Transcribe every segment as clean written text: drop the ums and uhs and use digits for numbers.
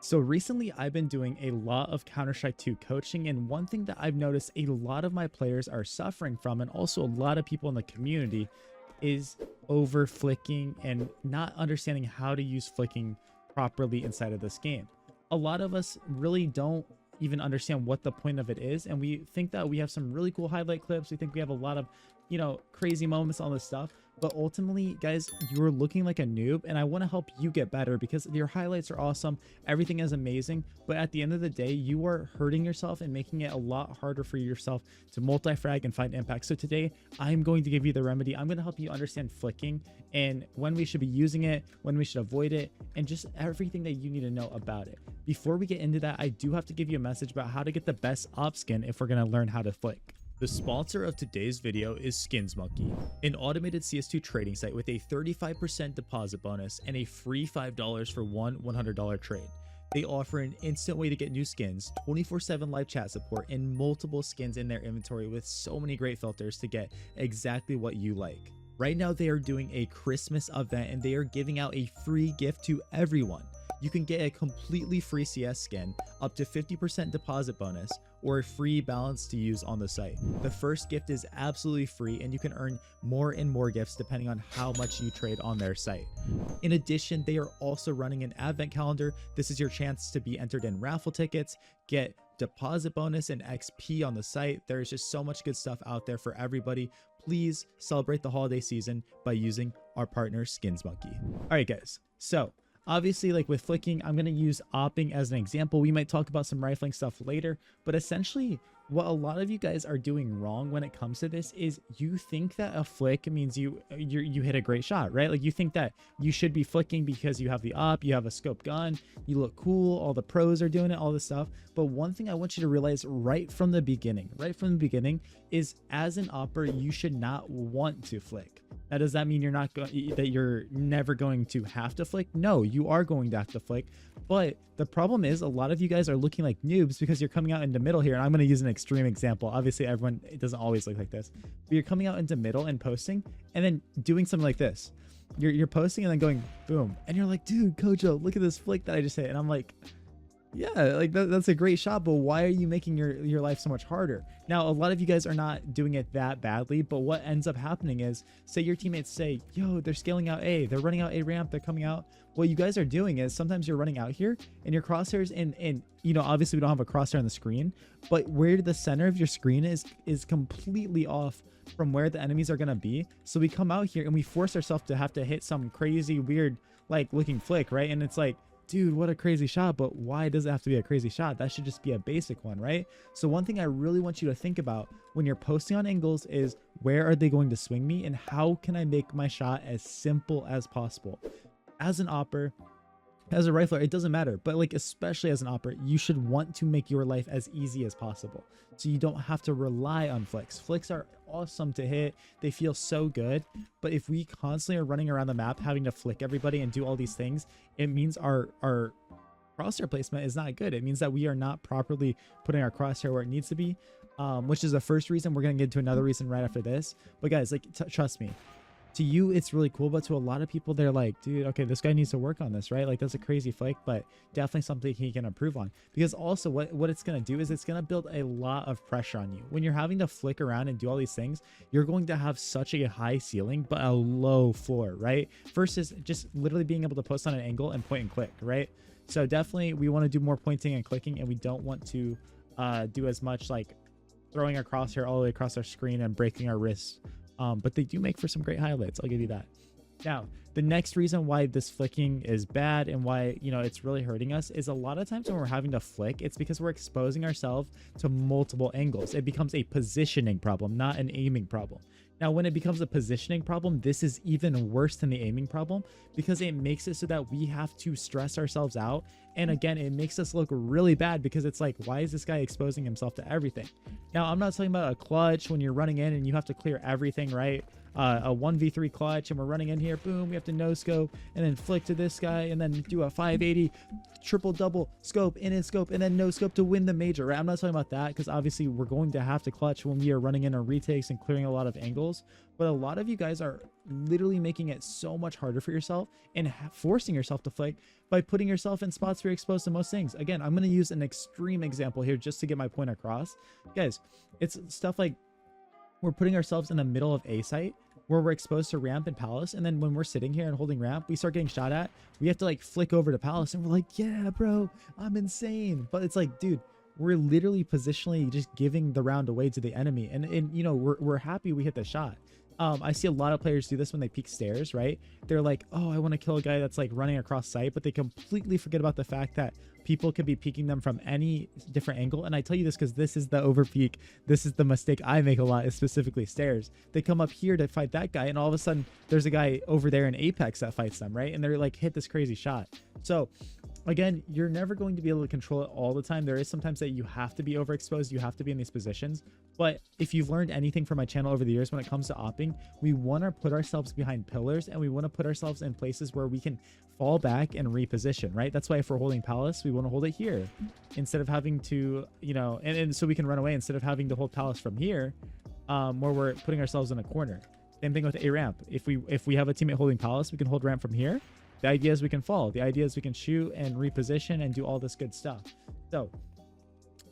So recently I've been doing a lot of Counter-Strike 2 coaching, and one thing that I've noticed a lot of my players are suffering from, and also a lot of people in the community, is over flicking and not understanding how to use flicking properly inside of this game. A lot of us really don't even understand what the point of it is, and we think that we have some really cool highlight clips. We think we have a lot of, crazy moments, all this stuff, but ultimately, guys, you're looking like a noob, and I want to help you get better because your highlights are awesome, everything is amazing, but at the end of the day, you are hurting yourself and making it a lot harder for yourself to multi-frag and find impact. So today I'm going to give you the remedy. I'm going to help you understand flicking and when we should be using it, when we should avoid it, and just everything that you need to know about it. Before we get into that, I do have to give you a message about how to get the best op skin if we're going to learn how to flick. The sponsor of today's video is SkinsMonkey, an automated CS2 trading site with a 35% deposit bonus and a free $5 for one $100 trade. They offer an instant way to get new skins, 24/7 live chat support, and multiple skins in their inventory with so many great filters to get exactly what you like. Right now they are doing a Christmas event and they are giving out a free gift to everyone. You can get a completely free CS skin, up to 50% deposit bonus, or a free balance to use on the site. The first gift is absolutely free and you can earn more and more gifts depending on how much you trade on their site. In addition, they are also running an advent calendar. This is your chance to be entered in raffle tickets, get deposit bonus and XP on the site. There's just so much good stuff out there for everybody. Please celebrate the holiday season by using our partner SkinsMonkey. All right, guys. So obviously, like with flicking, I'm going to use opping as an example. We might talk about some rifling stuff later, but essentially what a lot of you guys are doing wrong when it comes to this is you think that a flick means you hit a great shot, right? Like you think that you should be flicking because you have the op, you have a scope gun, you look cool, all the pros are doing it, all this stuff. But one thing I want you to realize right from the beginning is as an opper, you should not want to flick. Now, does that mean you're never going to have to flick? No, you are going to have to flick. But the problem is a lot of you guys are looking like noobs because you're coming out into middle here. And I'm going to use an extreme example. Obviously, it doesn't always look like this. But you're coming out into middle and posting and then doing something like this. You're posting and then going boom. And you're like, dude, Kojo, look at this flick that I just hit. And I'm like, yeah, like that's a great shot, but why are you making your life so much harder? Now, a lot of you guys are not doing it that badly, but what ends up happening is, say your teammates say, yo, they're scaling out A, they're running out A ramp, they're coming out. What you guys are doing is sometimes you're running out here and your crosshairs and obviously we don't have a crosshair on the screen, but where the center of your screen is completely off from where the enemies are going to be. So we come out here and we force ourselves to have to hit some crazy, weird, like looking flick, right? And it's like, dude, what a crazy shot, but why does it have to be a crazy shot? That should just be a basic one, right? So one thing I really want you to think about when you're posting on angles is where are they going to swing me and how can I make my shot as simple as possible? As an opper, as a rifler, it doesn't matter, but like especially as an opper, you should want to make your life as easy as possible so you don't have to rely on flicks. Flicks are awesome to hit, they feel so good, but if we constantly are running around the map having to flick everybody and do all these things, it means our crosshair placement is not good. It means that we are not properly putting our crosshair where it needs to be, which is the first reason. We're going to get into another reason right after this, but guys, like trust me, to you it's really cool, but to a lot of people they're like, dude, okay, this guy needs to work on this, right? Like that's a crazy flick, but definitely something he can improve on, because also what it's going to do is it's going to build a lot of pressure on you. When you're having to flick around and do all these things, you're going to have such a high ceiling but a low floor, right? Versus just literally being able to post on an angle and point and click, right? So definitely we want to do more pointing and clicking, and we don't want to do as much like throwing our crosshair all the way across our screen and breaking our wrists. But they do make for some great highlights, I'll give you that. Now, the next reason why this flicking is bad and why, it's really hurting us is a lot of times when we're having to flick, it's because we're exposing ourselves to multiple angles. It becomes a positioning problem, not an aiming problem. Now, when it becomes a positioning problem, this is even worse than the aiming problem because it makes it so that we have to stress ourselves out. And again, it makes us look really bad because it's like, why is this guy exposing himself to everything? Now, I'm not talking about a clutch when you're running in and you have to clear everything, right? a 1v3 clutch and we're running in here, boom, we have to no scope and then flick to this guy and then do a 580 triple double scope in scope and then no scope to win the major, right? I'm not talking about that because obviously we're going to have to clutch when we are running in our retakes and clearing a lot of angles, but a lot of you guys are literally making it so much harder for yourself and forcing yourself to flick by putting yourself in spots where you're exposed to most things. Again, I'm going to use an extreme example here just to get my point across. Guys, it's stuff like we're putting ourselves in the middle of A site where we're exposed to ramp and palace, and then when we're sitting here and holding ramp, we start getting shot at. We have to like flick over to palace and we're like, yeah, bro, I'm insane. But it's like, dude, we're literally positionally just giving the round away to the enemy, and you know, we're happy we hit the shot. I see a lot of players do this when they peek stairs, right? They're like, oh, I want to kill a guy that's like running across site, but they completely forget about the fact that people could be peeking them from any different angle. And I tell you this because this is the over peek. This is the mistake I make a lot, is specifically stairs. They come up here to fight that guy, and all of a sudden there's a guy over there in Apex that fights them, right? And they're like, hit this crazy shot. So again, you're never going to be able to control it all the time. There is sometimes that you have to be overexposed, you have to be in these positions. But if you've learned anything from my channel over the years when it comes to opping, we want to put ourselves behind pillars and we want to put ourselves in places where we can fall back and reposition, right? That's why if we're holding palace, we want to hold it here instead of having to, you know, and so we can run away instead of having to hold palace from here, where we're putting ourselves in a corner. Same thing with a ramp. If we have a teammate holding palace, we can hold ramp from here. The idea is we can fall. The idea is we can shoot and reposition and do all this good stuff. So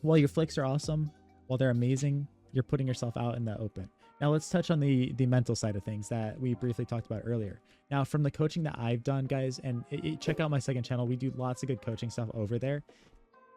while your flicks are awesome, while they're amazing, you're putting yourself out in the open. Now let's touch on the mental side of things that we briefly talked about earlier. Now from the coaching that I've done, guys, and check out my second channel. We do lots of good coaching stuff over there.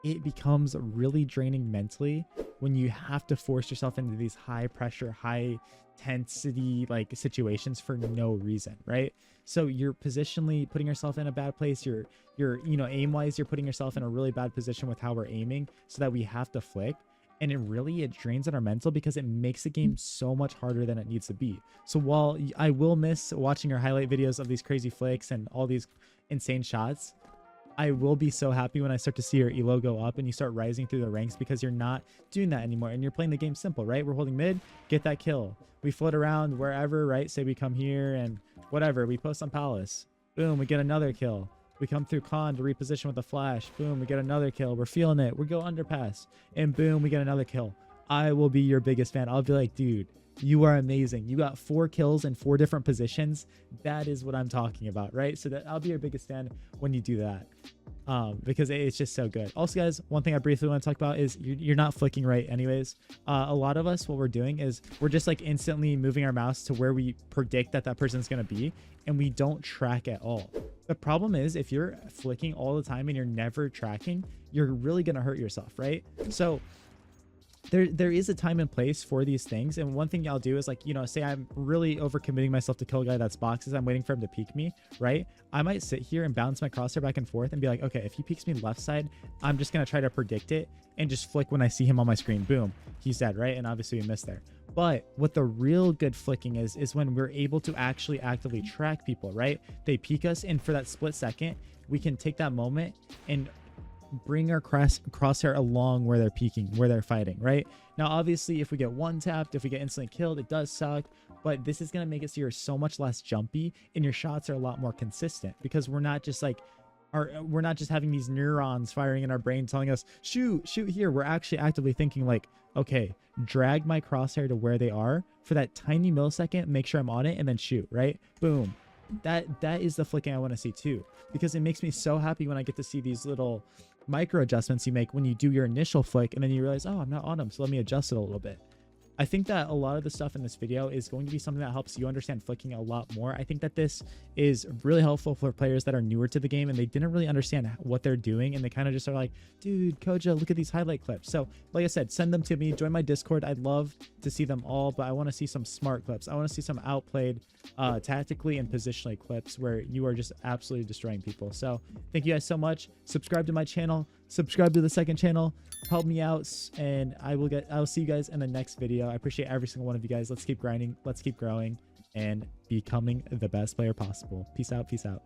It becomes really draining mentally when you have to force yourself into these high pressure, high intensity like situations for no reason, right? So you're positionally putting yourself in a bad place. You're you know, aim wise, you're putting yourself in a really bad position with how we're aiming so that we have to flick. And it drains on our mental because it makes the game so much harder than it needs to be. So while I will miss watching your highlight videos of these crazy flicks and all these insane shots, I will be so happy when I start to see your elo go up and you start rising through the ranks, because you're not doing that anymore and you're playing the game simple, right? We're holding mid, get that kill. We float around wherever, right? Say we come here and whatever, we post on palace. Boom, we get another kill. We come through con to reposition with the flash. Boom, we get another kill. We're feeling it. We go underpass. And boom, we get another kill. I will be your biggest fan. I'll be like, dude, you are amazing. You got 4 kills in 4 different positions. That is what I'm talking about, right? So that I'll be your biggest fan when you do that. Because it's just so good. Also, guys, one thing I briefly want to talk about is you're not flicking right anyways. A lot of us, what we're doing is we're just like instantly moving our mouse to where we predict that person's going to be, and we don't track at all. The problem is if you're flicking all the time and you're never tracking, you're really going to hurt yourself, right? So there is a time and place for these things. And one thing I'll do is, like, you know, say I'm really overcommitting myself to kill a guy that's boxes. I'm waiting for him to peek me, right? I might sit here and bounce my crosshair back and forth and be like, okay, if he peeks me left side, I'm just going to try to predict it and just flick when I see him on my screen. Boom, he's dead, right? And obviously we missed there. But what the real good flicking is when we're able to actually actively track people, right? They peek us, and for that split second, we can take that moment and bring our crosshair along where they're peeking, where they're fighting, right? Now, obviously, if we get one tapped, if we get instantly killed, it does suck, but this is going to make it so you're so much less jumpy and your shots are a lot more consistent, because we're not just like, we're not just having these neurons firing in our brain telling us, shoot here. We're actually actively thinking like, okay, drag my crosshair to where they are for that tiny millisecond, make sure I'm on it, and then shoot, right? Boom. That is the flicking I want to see too, because it makes me so happy when I get to see these little micro adjustments you make when you do your initial flick and then you realize, oh, I'm not on them, so let me adjust it a little bit. I think that a lot of the stuff in this video is going to be something that helps you understand flicking a lot more. I think that this is really helpful for players that are newer to the game and they didn't really understand what they're doing, and they kind of just are like, dude, Koja, look at these highlight clips. So like I said, send them to me, join my Discord. I'd love to see them all, but I want to see some smart clips. I want to see some outplayed tactically and positionally clips where you are just absolutely destroying people. So thank you guys so much. Subscribe to my channel, subscribe to the second channel, help me out, and I'll see you guys in the next video. I appreciate every single one of you guys. Let's keep grinding, let's keep growing, and becoming the best player possible. Peace out.